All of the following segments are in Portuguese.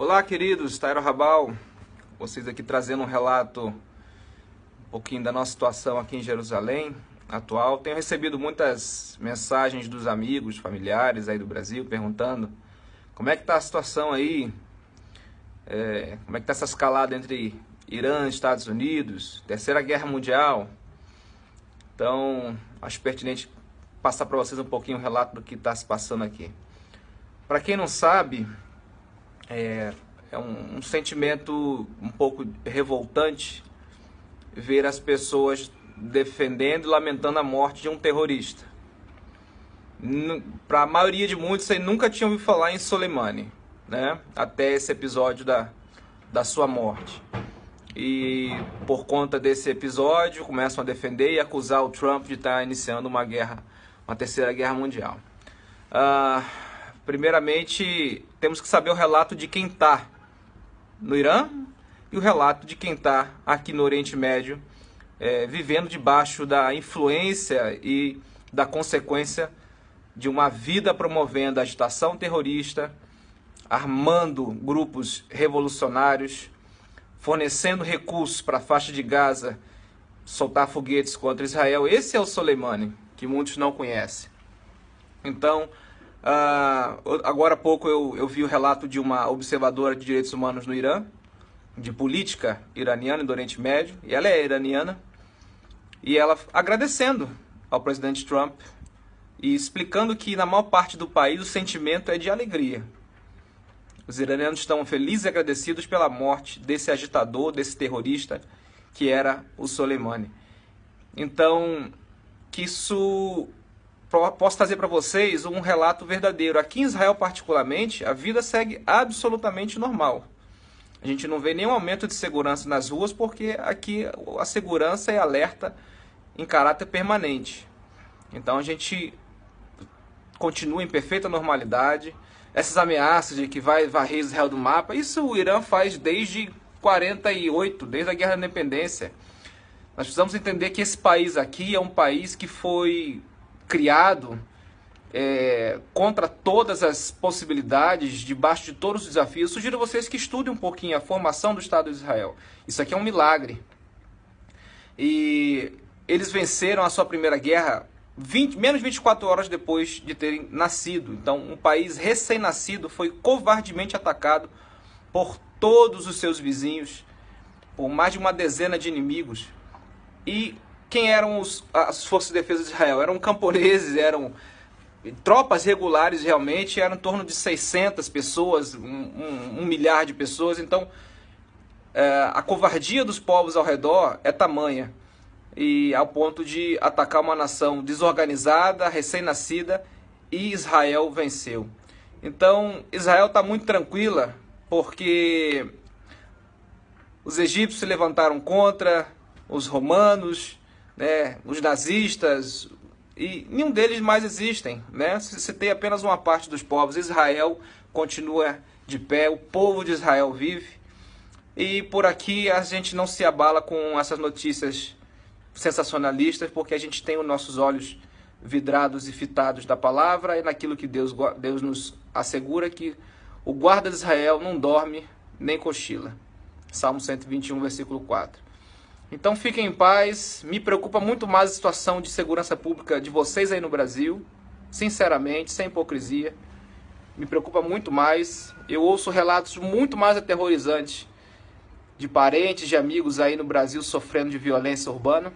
Olá, queridos, Tairo Rabal, vocês aqui trazendo um relato um pouquinho da nossa situação aqui em Jerusalém atual. Tenho recebido muitas mensagens dos amigos, familiares aí do Brasil, perguntando como é que está a situação aí, como é que está essa escalada entre Irã e Estados Unidos, Terceira Guerra Mundial. Então, acho pertinente passar para vocês um pouquinho o relato do que está se passando aqui. Para quem não sabe, é um sentimento um pouco revoltante ver as pessoas defendendo e lamentando a morte de um terrorista. Para a maioria de muitos, você nunca tinha ouvido falar em Soleimani, né? Até esse episódio da sua morte. E por conta desse episódio, começam a defender e acusar o Trump de estar iniciando uma terceira guerra mundial. Primeiramente, temos que saber o relato de quem está no Irã e o relato de quem está aqui no Oriente Médio, vivendo debaixo da influência e da consequência de uma vida promovendo a agitação terrorista, armando grupos revolucionários, fornecendo recursos para a faixa de Gaza, soltar foguetes contra Israel. Esse é o Soleimani, que muitos não conhecem. Então, agora há pouco eu vi o relato de uma observadora de direitos humanos no Irã, de política iraniana e do Oriente Médio, e ela é iraniana, e ela agradecendo ao presidente Trump e explicando que na maior parte do país o sentimento é de alegria. Os iranianos estão felizes e agradecidos pela morte desse agitador, desse terrorista, que era o Soleimani. Então, que isso posso trazer para vocês um relato verdadeiro. Aqui em Israel, particularmente, a vida segue absolutamente normal. A gente não vê nenhum aumento de segurança nas ruas, porque aqui a segurança é alerta em caráter permanente. Então a gente continua em perfeita normalidade. Essas ameaças de que vai varrer Israel do mapa, isso o Irã faz desde 48, desde a Guerra da Independência. Nós precisamos entender que esse país aqui é um país que foi criado contra todas as possibilidades, debaixo de todos os desafios. Eu sugiro a vocês que estudem um pouquinho a formação do Estado de Israel. Isso aqui é um milagre. E eles venceram a sua primeira guerra menos de 24 horas depois de terem nascido. Então, um país recém-nascido foi covardemente atacado por todos os seus vizinhos, por mais de uma dezena de inimigos. E quem eram as forças de defesa de Israel? Eram camponeses, eram tropas regulares realmente, eram em torno de 600 pessoas, um milhar de pessoas. Então, a covardia dos povos ao redor é tamanha, e ao ponto de atacar uma nação desorganizada, recém-nascida, e Israel venceu. Então, Israel está muito tranquila, porque os egípcios se levantaram contra, os romanos, né, os nazistas, e nenhum deles mais existem, né? Se tem apenas uma parte dos povos. Israel continua de pé, o povo de Israel vive, e por aqui a gente não se abala com essas notícias sensacionalistas, porque a gente tem os nossos olhos vidrados e fitados da palavra e naquilo que Deus nos assegura, que o guarda de Israel não dorme nem cochila. Salmo 121, versículo 4. Então fiquem em paz. Me preocupa muito mais a situação de segurança pública de vocês aí no Brasil, sinceramente, sem hipocrisia. Me preocupa muito mais. Eu ouço relatos muito mais aterrorizantes de parentes, de amigos aí no Brasil sofrendo de violência urbana,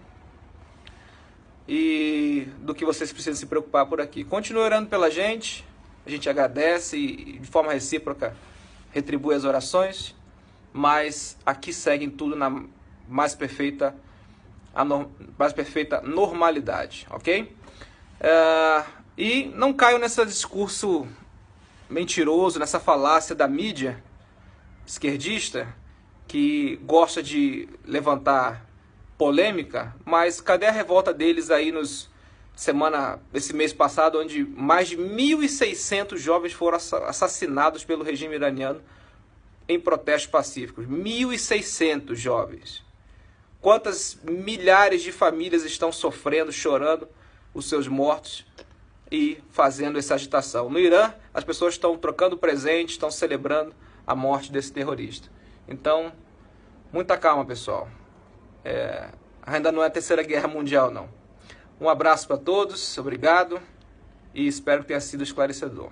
e do que vocês precisam se preocupar por aqui. Continue orando pela gente, a gente agradece e de forma recíproca retribui as orações, mas aqui seguem tudo na mais perfeita normalidade, ok? E não caiam nesse discurso mentiroso, nessa falácia da mídia esquerdista, que gosta de levantar polêmica, mas cadê a revolta deles aí esse mês passado, onde mais de 1.600 jovens foram assassinados pelo regime iraniano em protestos pacíficos? 1.600 jovens. Quantas milhares de famílias estão sofrendo, chorando os seus mortos e fazendo essa agitação? No Irã, as pessoas estão trocando presentes, estão celebrando a morte desse terrorista. Então, muita calma, pessoal. Ainda não é a Terceira Guerra Mundial, não. Um abraço para todos, obrigado e espero que tenha sido esclarecedor.